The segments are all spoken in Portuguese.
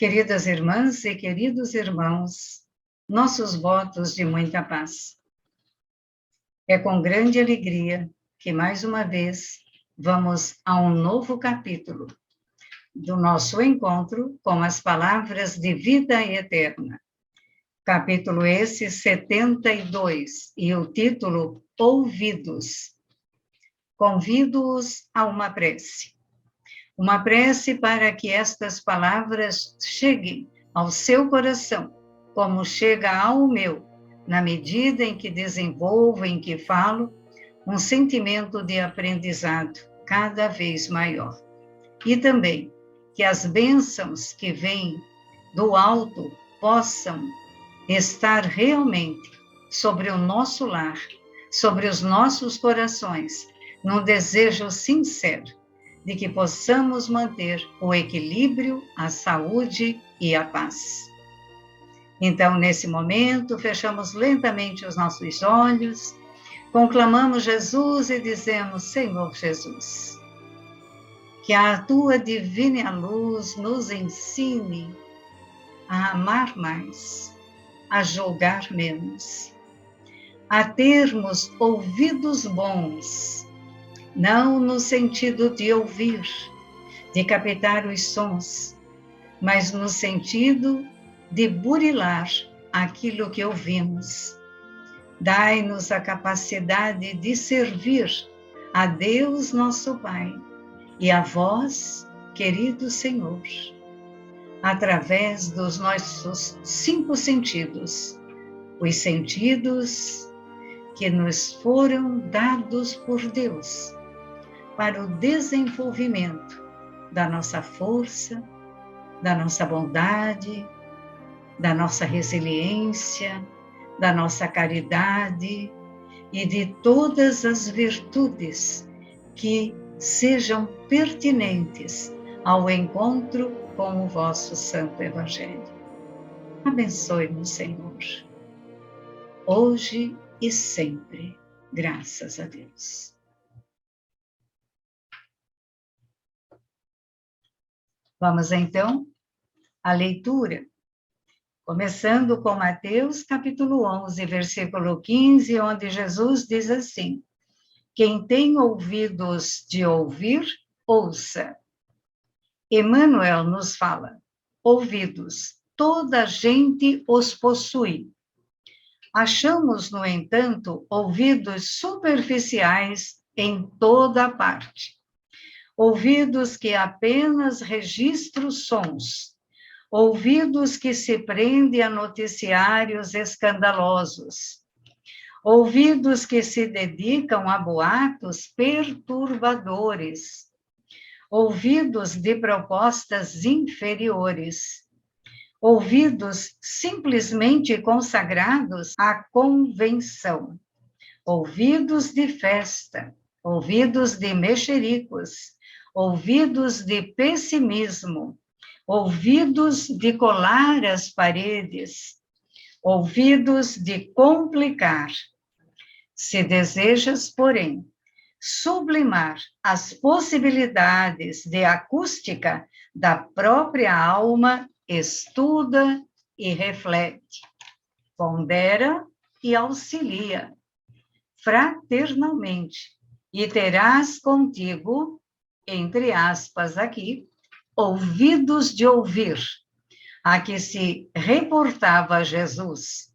Queridas irmãs e queridos irmãos, nossos votos de muita paz. É com grande alegria que, mais uma vez, vamos a um novo capítulo do nosso encontro com as palavras de vida eterna. Capítulo esse 72, e o título Ouvidos. Convido-os a uma prece. Uma prece para que estas palavras cheguem ao seu coração, como chega ao meu, na medida em que desenvolvo, em que falo, um sentimento de aprendizado cada vez maior. E também que as bênçãos que vêm do alto possam estar realmente sobre o nosso lar, sobre os nossos corações, num desejo sincero de que possamos manter o equilíbrio, a saúde e a paz. Então, nesse momento, fechamos lentamente os nossos olhos, conclamamos Jesus e dizemos: Senhor Jesus, que a tua divina luz nos ensine a amar mais, a julgar menos, a termos ouvidos bons, não no sentido de ouvir, de captar os sons, mas no sentido de burilar aquilo que ouvimos. Dai-nos a capacidade de servir a Deus nosso Pai e a vós, querido Senhor, através dos nossos 5 sentidos, os sentidos que nos foram dados por Deus, para o desenvolvimento da nossa força, da nossa bondade, da nossa resiliência, da nossa caridade e de todas as virtudes que sejam pertinentes ao encontro com o vosso Santo Evangelho. Abençoe-nos, Senhor, hoje e sempre, graças a Deus. Vamos então à leitura, começando com Mateus capítulo 11, versículo 15, onde Jesus diz assim: quem tem ouvidos de ouvir, ouça. Emmanuel nos fala: ouvidos, toda a gente os possui. Achamos, no entanto, ouvidos superficiais em toda a parte. Ouvidos que apenas registram sons, ouvidos que se prendem a noticiários escandalosos, ouvidos que se dedicam a boatos perturbadores, ouvidos de propostas inferiores, ouvidos simplesmente consagrados à convenção, ouvidos de festa, ouvidos de mexericos, ouvidos de pessimismo, ouvidos de colar as paredes, ouvidos de complicar. Se desejas, porém, sublimar as possibilidades de acústica da própria alma, estuda e reflete, pondera e auxilia fraternalmente, e terás contigo, entre aspas aqui, ouvidos de ouvir, a que se reportava Jesus,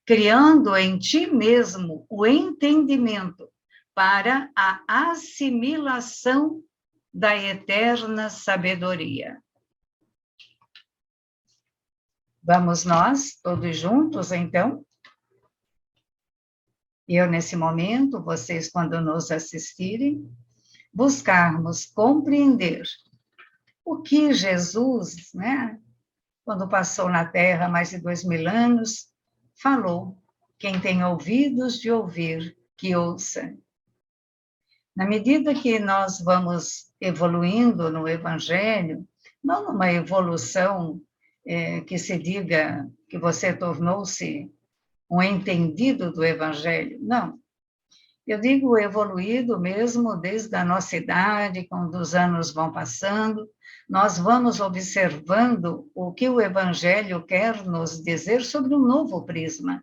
criando em ti mesmo o entendimento para a assimilação da eterna sabedoria. Vamos nós, todos juntos, então? Eu, nesse momento, vocês, quando nos assistirem, buscarmos compreender o que Jesus, quando passou na Terra há mais de 2000 anos, falou: quem tem ouvidos de ouvir, que ouça. Na medida que nós vamos evoluindo no Evangelho, não numa evolução que se diga que você tornou-se um entendido do Evangelho, não. Eu digo evoluído mesmo desde a nossa idade, quando os anos vão passando, nós vamos observando o que o Evangelho quer nos dizer sobre um novo prisma.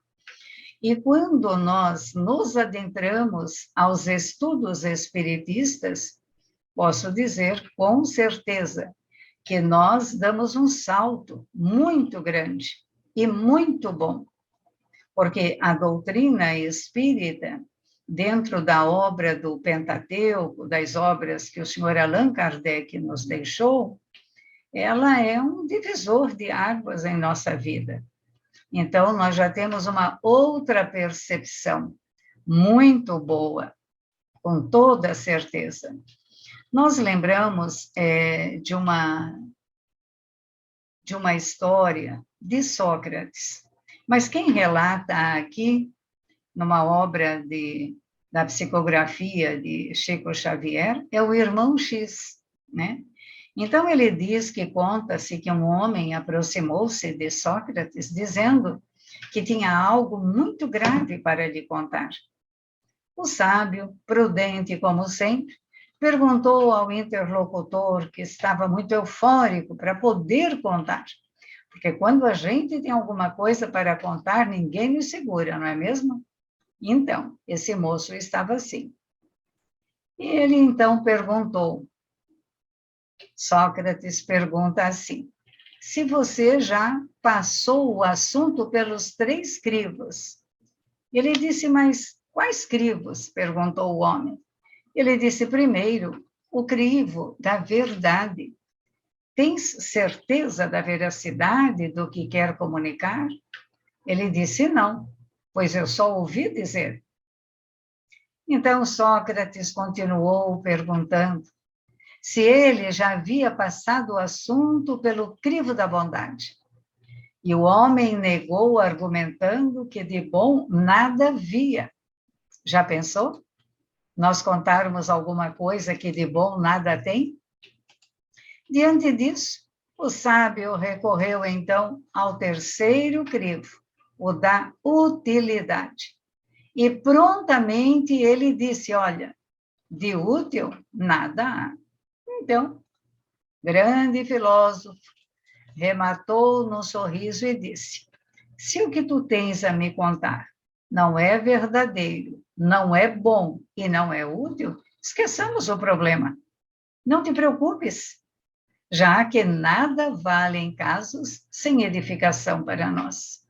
E quando nós nos adentramos aos estudos espiritistas, posso dizer com certeza que nós damos um salto muito grande e muito bom, porque a doutrina espírita, dentro da obra do Pentateuco, das obras que o senhor Allan Kardec nos deixou, ela é um divisor de águas em nossa vida. Então, nós já temos uma outra percepção muito boa, com toda certeza. Nós lembramos de uma história de Sócrates, mas quem relata aqui, numa obra da psicografia de Chico Xavier, é o irmão X, né? Então, ele diz que conta-se que um homem aproximou-se de Sócrates, dizendo que tinha algo muito grave para lhe contar. O sábio, prudente como sempre, perguntou ao interlocutor, que estava muito eufórico para poder contar, porque quando a gente tem alguma coisa para contar, ninguém nos segura, não é mesmo? Então, esse moço estava assim. E ele então perguntou, Sócrates pergunta assim, se você já passou o assunto pelos 3 crivos. Ele disse, mas quais crivos? Perguntou o homem. Ele disse, primeiro, o crivo da verdade. Tens certeza da veracidade do que quer comunicar? Ele disse, não, pois eu só ouvi dizer. Então Sócrates continuou perguntando se ele já havia passado o assunto pelo crivo da bondade. E o homem negou, argumentando que de bom nada via. Já pensou? Nós contarmos alguma coisa que de bom nada tem? Diante disso, o sábio recorreu então ao 3º crivo, o da utilidade. E prontamente ele disse, olha, de útil nada há. Então, grande filósofo, rematou num sorriso e disse, se o que tu tens a me contar não é verdadeiro, não é bom e não é útil, esqueçamos o problema. Não te preocupes, já que nada vale em casos sem edificação para nós.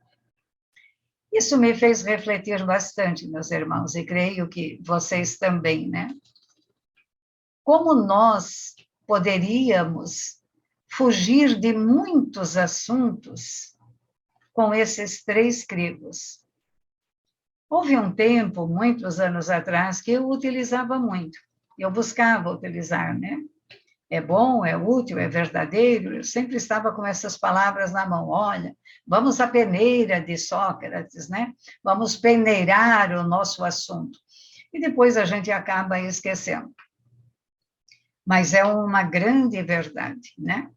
Isso me fez refletir bastante, meus irmãos, e creio que vocês também, né? Como nós poderíamos fugir de muitos assuntos com esses 3 crivos? Houve um tempo, muitos anos atrás, que eu utilizava muito. Eu buscava utilizar, né? É bom, é útil, é verdadeiro. Eu sempre estava com essas palavras na mão. Olha, vamos à peneira de Sócrates, né? Vamos peneirar o nosso assunto. E depois a gente acaba esquecendo. Mas é uma grande verdade, né?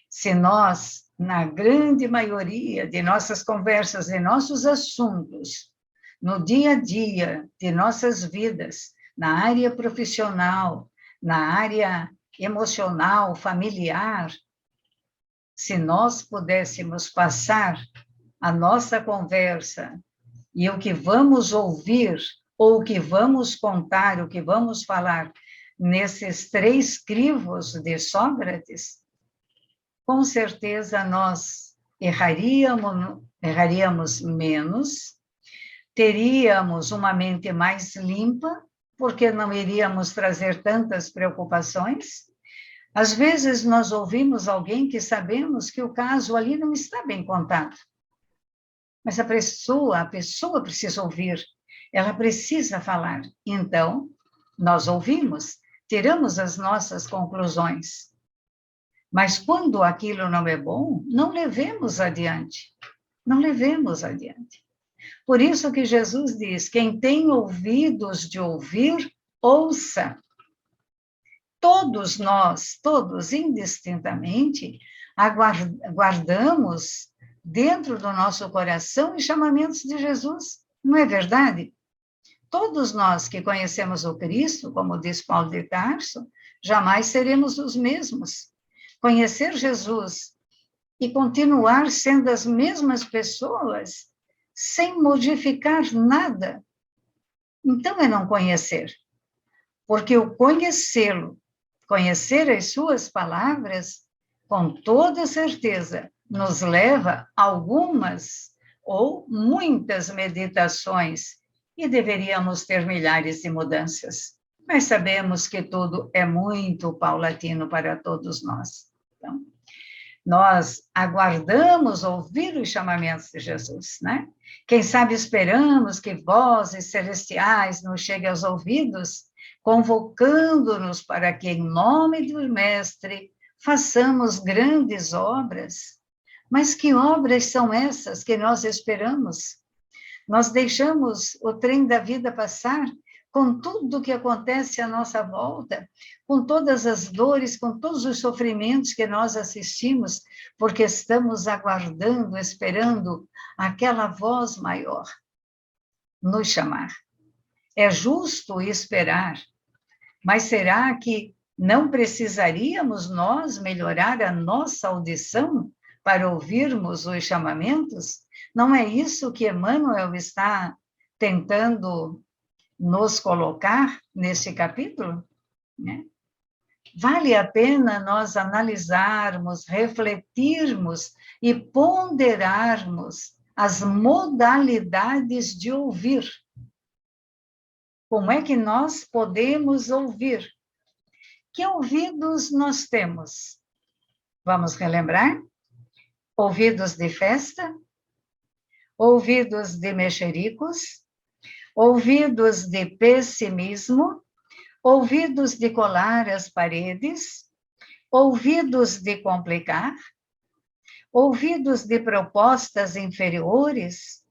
Se nós, na grande maioria de nossas conversas, de nossos assuntos, no dia a dia de nossas vidas, na área profissional, na área emocional, familiar, se nós pudéssemos passar a nossa conversa e o que vamos ouvir, ou o que vamos contar, o que vamos falar nesses 3 crivos de Sócrates, com certeza nós erraríamos menos, teríamos uma mente mais limpa, porque não iríamos trazer tantas preocupações. Às vezes nós ouvimos alguém que sabemos que o caso ali não está bem contado, mas a pessoa precisa ouvir, ela precisa falar. Então, nós ouvimos, tiramos as nossas conclusões. Mas quando aquilo não é bom, não levemos adiante. Não levemos adiante. Por isso que Jesus diz, quem tem ouvidos de ouvir, ouça. Todos nós, todos indistintamente, aguardamos dentro do nosso coração os chamamentos de Jesus. Não é verdade? todos nós que conhecemos o Cristo, como diz Paulo de Tarso, jamais seremos os mesmos. Conhecer Jesus e continuar sendo as mesmas pessoas, sem modificar nada, então é não conhecer. Porque o conhecê-lo, conhecer as suas palavras, com toda certeza, nos leva a algumas ou muitas meditações, e deveríamos ter milhares de mudanças. Mas sabemos que tudo é muito paulatino para todos nós. Então, nós aguardamos ouvir os chamamentos de Jesus, né? Quem sabe esperamos que vozes celestiais nos cheguem aos ouvidos, convocando-nos para que, em nome do Mestre, façamos grandes obras. Mas que obras são essas que nós esperamos? Nós deixamos o trem da vida passar com tudo o que acontece à nossa volta, com todas as dores, com todos os sofrimentos que nós assistimos, porque estamos aguardando, esperando aquela voz maior nos chamar. É justo esperar, mas será que não precisaríamos nós melhorar a nossa audição para ouvirmos os chamamentos? Não é isso que Emmanuel está tentando nos colocar nesse capítulo, né? Vale a pena nós analisarmos, refletirmos e ponderarmos as modalidades de ouvir. Como é que nós podemos ouvir? Que ouvidos nós temos? Vamos relembrar? Ouvidos de festa, ouvidos de mexericos, ouvidos de pessimismo, ouvidos de colar as paredes, ouvidos de complicar, ouvidos de propostas inferiores,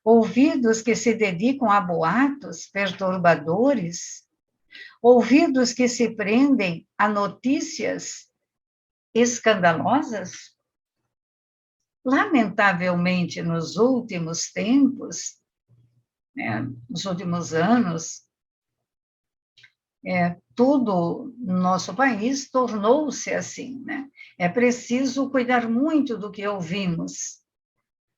ouvidos que se dedicam a boatos perturbadores, ouvidos que se prendem a notícias escandalosas. Lamentavelmente, nos últimos tempos, né, nos últimos anos, tudo no nosso país tornou-se assim, né? É preciso cuidar muito do que ouvimos,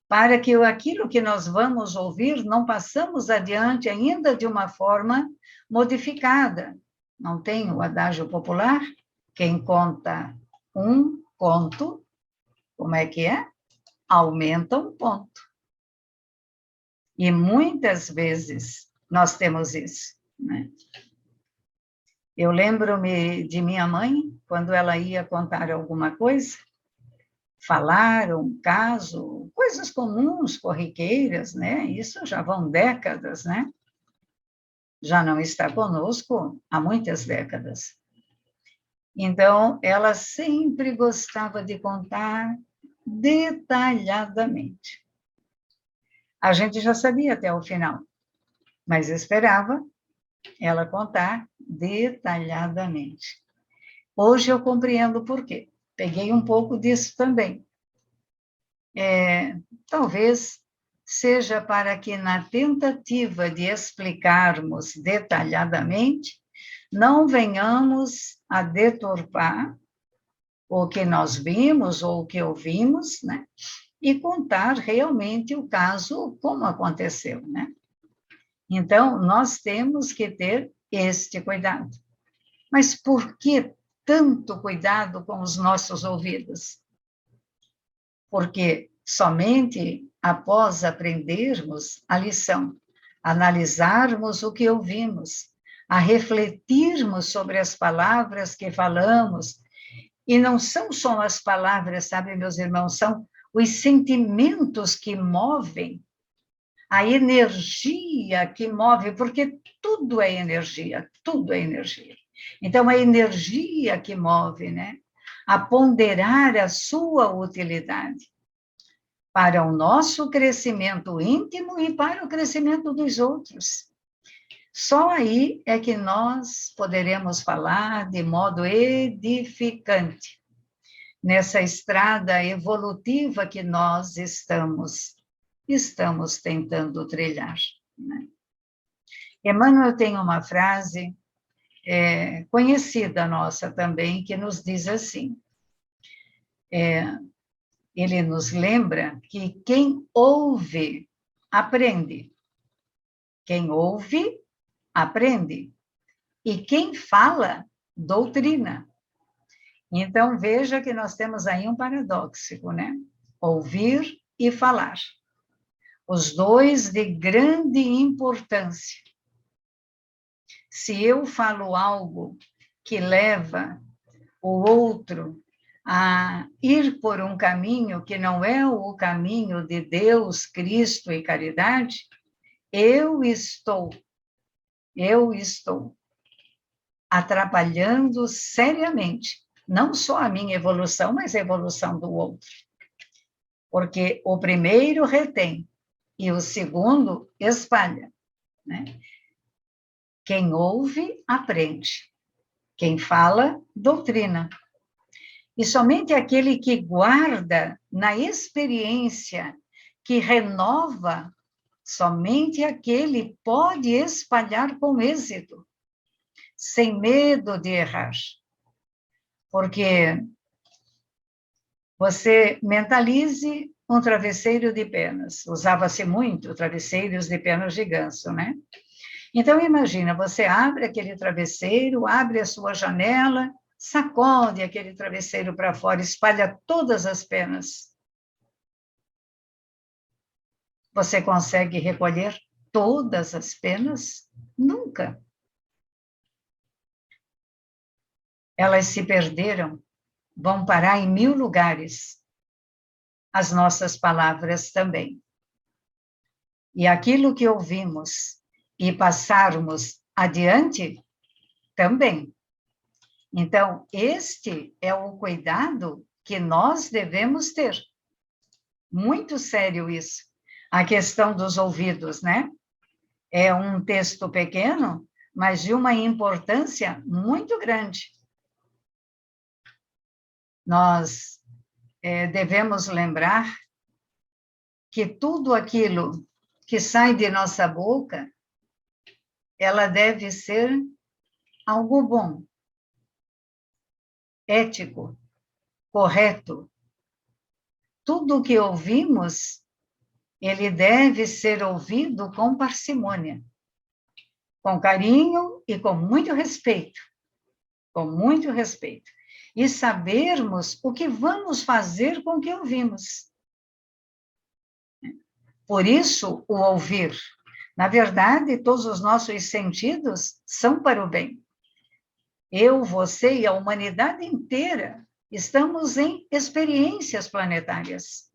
para que aquilo que nós vamos ouvir não passamos adiante ainda de uma forma modificada. Não tem o adágio popular? Quem conta um conto, como é que é? Aumenta um ponto. E muitas vezes nós temos isso, né? Eu lembro-me de minha mãe, quando ela ia contar alguma coisa, falar um caso, coisas comuns, corriqueiras, né? Isso já vão décadas, né? Já não está conosco há muitas décadas. Então, ela sempre gostava de contar detalhadamente. A gente já sabia até o final, mas esperava ela contar detalhadamente. Hoje eu compreendo por quê. Peguei um pouco disso também. Talvez seja para que, na tentativa de explicarmos detalhadamente, não venhamos a deturpar o que nós vimos ou o que ouvimos, né? E contar realmente o caso como aconteceu, né? Então, nós temos que ter este cuidado. Mas por que tanto cuidado com os nossos ouvidos? Porque somente após aprendermos a lição, analisarmos o que ouvimos, a refletirmos sobre as palavras que falamos, e não são só as palavras, sabe, meus irmãos, são os sentimentos que movem, a energia que move, porque tudo é energia, tudo é energia. Então, a energia que move, né? A ponderar a sua utilidade para o nosso crescimento íntimo e para o crescimento dos outros. Só aí é que nós poderemos falar de modo edificante nessa estrada evolutiva que nós estamos tentando trilhar, né? Emmanuel tem uma frase conhecida nossa também, que nos diz assim, ele nos lembra que quem ouve, aprende. Quem ouve, aprende. E quem fala, doutrina. Então, veja que nós temos aí um paradoxo, né? Ouvir e falar. Os dois de grande importância. Se eu falo algo que leva o outro a ir por um caminho que não é o caminho de Deus, Cristo e caridade, eu estou atrapalhando seriamente, não só a minha evolução, mas a evolução do outro. Porque o primeiro retém e o segundo espalha, né? Quem ouve, aprende. Quem fala, doutrina. E somente aquele que guarda na experiência, que renova, somente aquele pode espalhar com êxito, sem medo de errar. Porque você mentalize um travesseiro de penas. Usava-se muito travesseiros de penas de ganso, né? Então, imagina, você abre aquele travesseiro, abre a sua janela, sacode aquele travesseiro para fora, espalha todas as penas. Você consegue recolher todas as penas? Nunca. Elas se perderam, vão parar em 1000 lugares. As nossas palavras também. E aquilo que ouvimos e passarmos adiante, também. Então, este é o cuidado que nós devemos ter. Muito sério isso. A questão dos ouvidos, né? É um texto pequeno, mas de uma importância muito grande. Nós devemos lembrar que tudo aquilo que sai de nossa boca, ela deve ser algo bom, ético, correto. Tudo o que ouvimos, ele deve ser ouvido com parcimônia, com carinho e com muito respeito. Com muito respeito. E sabermos o que vamos fazer com o que ouvimos. Por isso, o ouvir. Na verdade, todos os nossos sentidos são para o bem. Eu, você e a humanidade inteira estamos em experiências planetárias.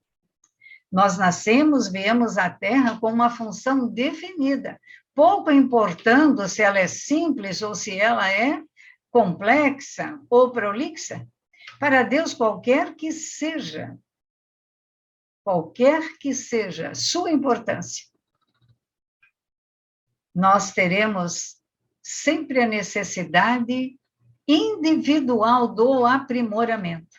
Nós nascemos, viemos à Terra com uma função definida, pouco importando se ela é simples ou se ela é complexa ou prolixa. Para Deus, qualquer que seja sua importância, nós teremos sempre a necessidade individual do aprimoramento.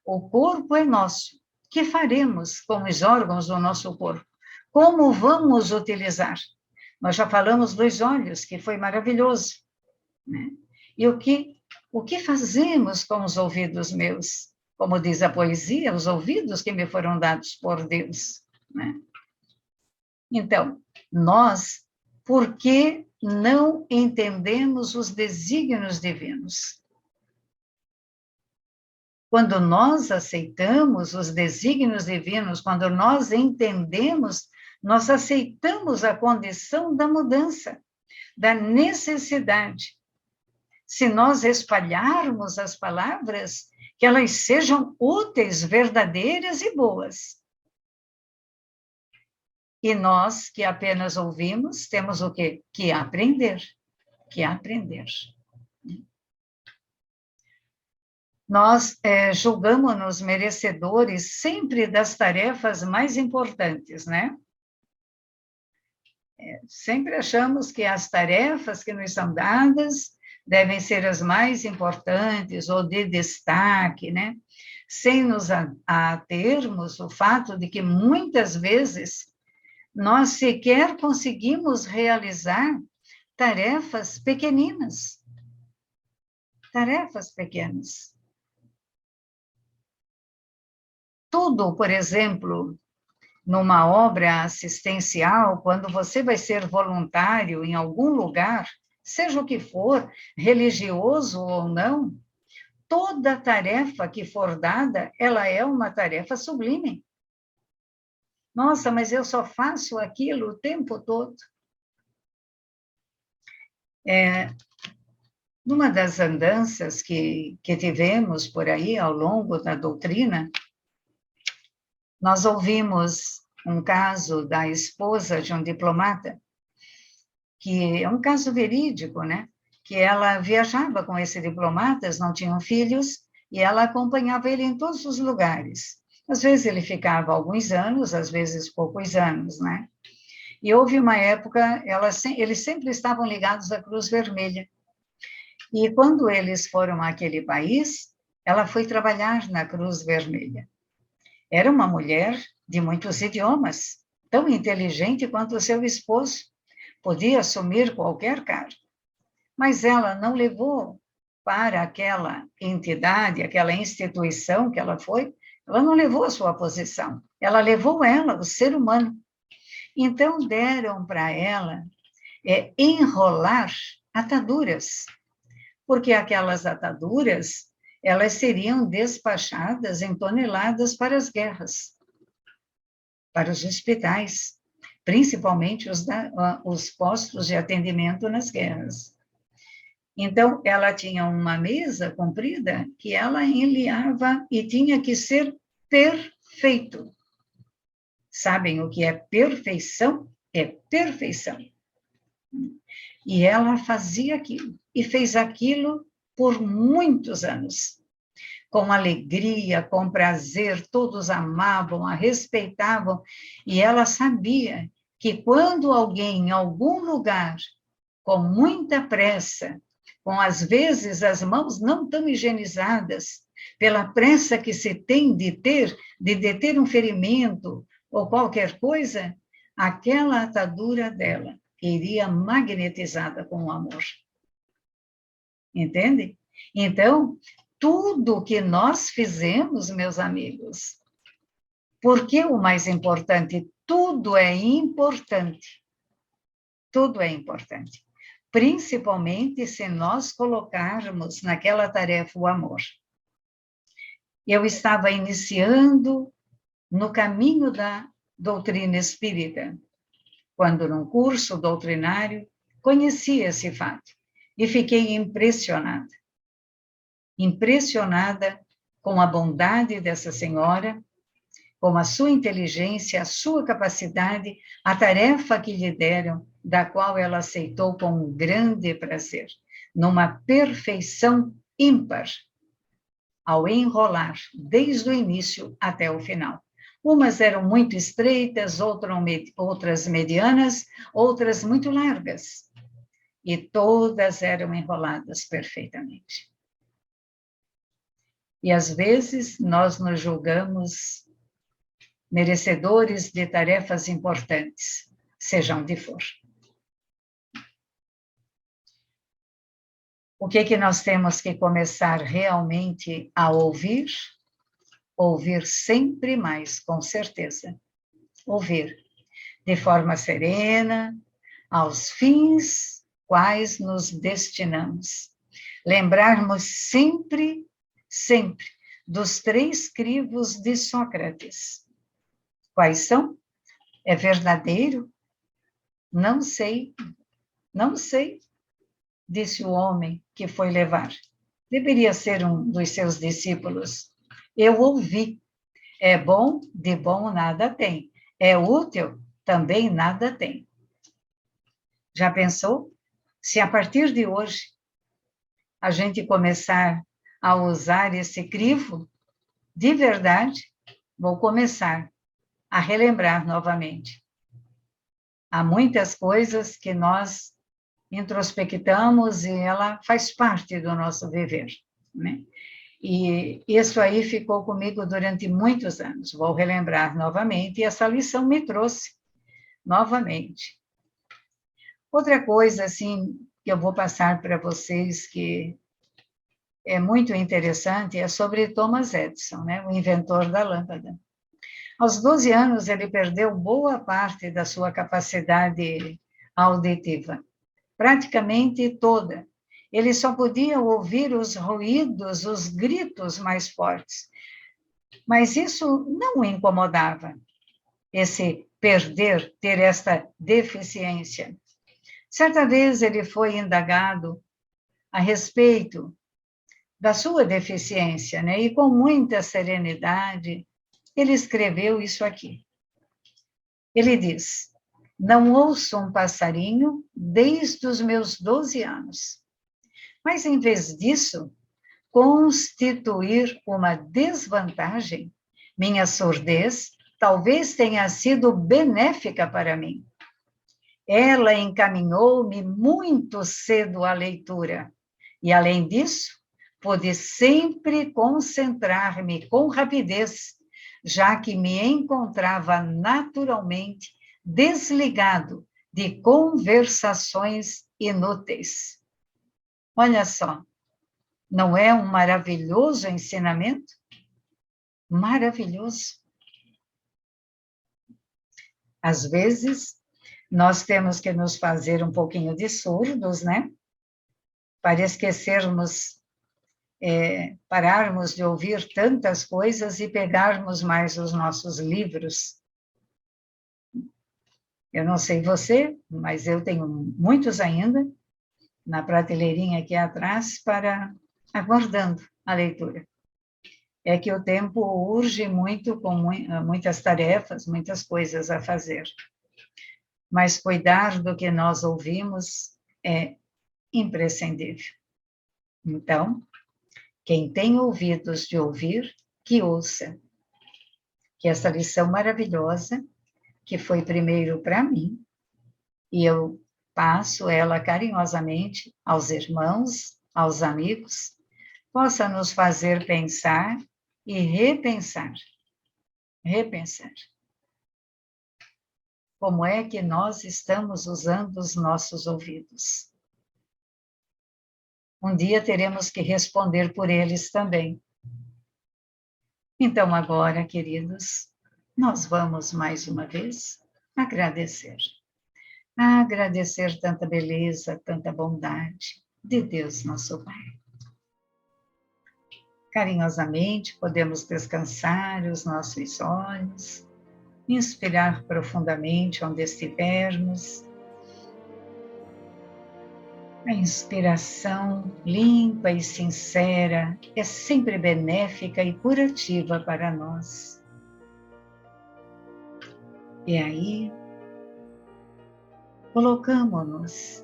O corpo é nosso. O que faremos com os órgãos do nosso corpo? Como vamos utilizar? Nós já falamos dos olhos, que foi maravilhoso, né? E o que fazemos com os ouvidos meus? Como diz a poesia, os ouvidos que me foram dados por Deus, né? Então, nós, por que não entendemos os desígnios divinos? Quando nós aceitamos os desígnios divinos, quando nós entendemos, nós aceitamos a condição da mudança, da necessidade. Se nós espalharmos as palavras, que elas sejam úteis, verdadeiras e boas. E nós, que apenas ouvimos, temos o quê? Que aprender. Que aprender. Nós julgamos-nos merecedores sempre das tarefas mais importantes, né? Sempre achamos que as tarefas que nos são dadas devem ser as mais importantes ou de destaque, né? Sem nos atermos o fato de que muitas vezes nós sequer conseguimos realizar tarefas pequeninas. Tarefas pequenas. Tudo, por exemplo, numa obra assistencial, quando você vai ser voluntário em algum lugar, seja o que for, religioso ou não, toda tarefa que for dada, ela é uma tarefa sublime. Nossa, mas eu só faço aquilo o tempo todo. Numa das andanças que tivemos por aí ao longo da doutrina, nós ouvimos um caso da esposa de um diplomata, que é um caso verídico, né? Que ela viajava com esse diplomata, não tinham filhos, e ela acompanhava ele em todos os lugares. Às vezes ele ficava alguns anos, às vezes poucos anos, né? E houve uma época, eles sempre estavam ligados à Cruz Vermelha. E quando eles foram àquele país, ela foi trabalhar na Cruz Vermelha. Era uma mulher de muitos idiomas, tão inteligente quanto o seu esposo, podia assumir qualquer cargo. Mas ela não levou para aquela entidade, aquela instituição que ela foi, ela não levou a sua posição, ela levou ela, o ser humano. Então, deram para ela enrolar ataduras, porque aquelas ataduras, elas seriam despachadas em toneladas para as guerras, para os hospitais, principalmente os postos de atendimento nas guerras. Então, ela tinha uma mesa comprida que ela enliava e tinha que ser perfeito. Sabem o que é perfeição? É perfeição. E ela fazia aquilo, e fez aquilo por muitos anos. Com alegria, com prazer, todos amavam, a respeitavam, e ela sabia que quando alguém em algum lugar, com muita pressa, com às vezes as mãos não tão higienizadas, pela pressa que se tem de deter um ferimento ou qualquer coisa, aquela atadura dela iria magnetizada com o amor. Entende? Então, tudo que nós fizemos, meus amigos, porque o mais importante, tudo é importante. Tudo é importante. Principalmente se nós colocarmos naquela tarefa o amor. Eu estava iniciando no caminho da doutrina espírita, quando num curso doutrinário conheci esse fato e fiquei impressionada. Impressionada com a bondade dessa senhora, com a sua inteligência, a sua capacidade, a tarefa que lhe deram, da qual ela aceitou com um grande prazer, numa perfeição ímpar, ao enrolar, desde o início até o final. Umas eram muito estreitas, outras medianas, outras muito largas, e todas eram enroladas perfeitamente. E às vezes nós nos julgamos merecedores de tarefas importantes, seja onde for. O que nós temos que começar realmente a ouvir? Ouvir sempre mais, com certeza. Ouvir de forma serena, aos fins quais nos destinamos. Lembrarmos sempre, sempre, dos 3 crivos de Sócrates. Quais são? É verdadeiro? Não sei, não sei, disse o homem que foi levar. Deveria ser um dos seus discípulos. Eu ouvi. É bom, de bom nada tem. É útil, também nada tem. Já pensou? Se a partir de hoje a gente começar a usar esse crivo, de verdade, vou começar a relembrar novamente. Há muitas coisas que nós introspectamos e ela faz parte do nosso viver, né? E isso aí ficou comigo durante muitos anos. Vou relembrar novamente e essa lição me trouxe novamente. Outra coisa, assim, que eu vou passar para vocês, que é muito interessante, é sobre Thomas Edison, né, o inventor da lâmpada. Aos 12 anos, ele perdeu boa parte da sua capacidade auditiva, praticamente toda. Ele só podia ouvir os ruídos, os gritos mais fortes. Mas isso não o incomodava, esse perder, ter esta deficiência. Certa vez ele foi indagado a respeito da sua deficiência, né? E com muita serenidade, ele escreveu isso aqui. Ele diz: não ouço um passarinho desde os meus 12 anos. Mas, em vez disso, constituir uma desvantagem, minha surdez talvez tenha sido benéfica para mim. Ela encaminhou-me muito cedo à leitura, e, além disso, pude sempre concentrar-me com rapidez, já que me encontrava naturalmente desligado de conversações inúteis. Olha só, não é um maravilhoso ensinamento? Maravilhoso. Às vezes, nós temos que nos fazer um pouquinho de surdos, né? Para esquecermos, pararmos de ouvir tantas coisas e pegarmos mais os nossos livros. Eu não sei você, mas eu tenho muitos ainda na prateleirinha aqui atrás aguardando a leitura. É que o tempo urge muito, com muitas tarefas, muitas coisas a fazer. Mas cuidar do que nós ouvimos é imprescindível. Então, quem tem ouvidos de ouvir, que ouça. Que essa lição maravilhosa, que foi primeiro para mim, e eu passo ela carinhosamente aos irmãos, aos amigos, possa nos fazer pensar e repensar. Repensar. Como é que nós estamos usando os nossos ouvidos? Um dia teremos que responder por eles também. Então, agora, queridos, nós vamos mais uma vez agradecer. Agradecer tanta beleza, tanta bondade de Deus, nosso Pai. Carinhosamente, podemos descansar os nossos olhos, inspirar profundamente onde estivermos. A inspiração limpa e sincera é sempre benéfica e curativa para nós. E aí, colocamos-nos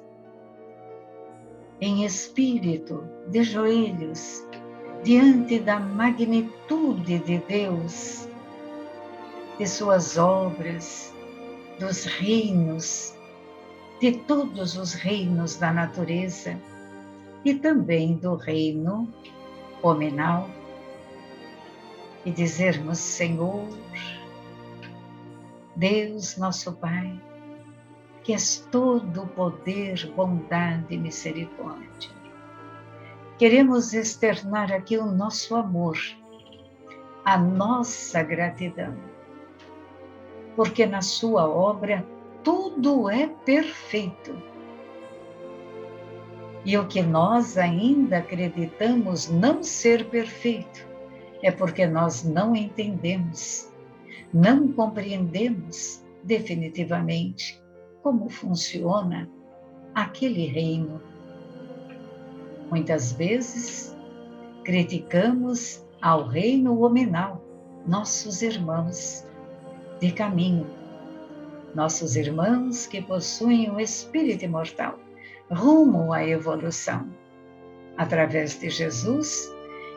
em espírito, de joelhos, diante da magnitude de Deus, de suas obras, dos reinos, de todos os reinos da natureza e também do reino hominal, e dizermos: Senhor, Deus nosso Pai, que és todo poder, bondade e misericórdia, queremos externar aqui o nosso amor, a nossa gratidão, porque na sua obra tudo é perfeito. E o que nós ainda acreditamos não ser perfeito é porque nós não entendemos, não compreendemos definitivamente como funciona aquele reino. Muitas vezes criticamos ao reino hominal, nossos irmãos de caminho, nossos irmãos que possuem o espírito imortal, rumo à evolução. Através de Jesus,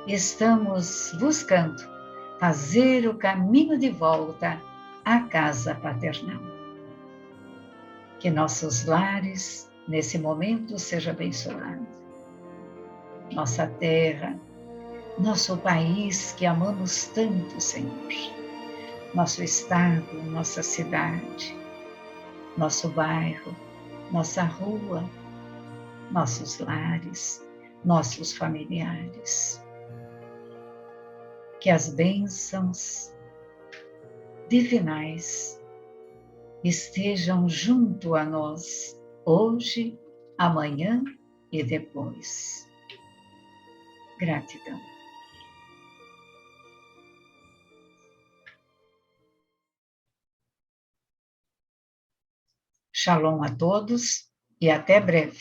estamos buscando fazer o caminho de volta à casa paternal. Que nossos lares, nesse momento, sejam abençoados. Nossa terra, nosso país que amamos tanto, Senhor. Nosso estado, nossa cidade. nosso bairro, nossa rua, nossos lares, nossos familiares. Que as bênçãos divinais estejam junto a nós hoje, amanhã e depois. Gratidão. Shalom a todos e até breve.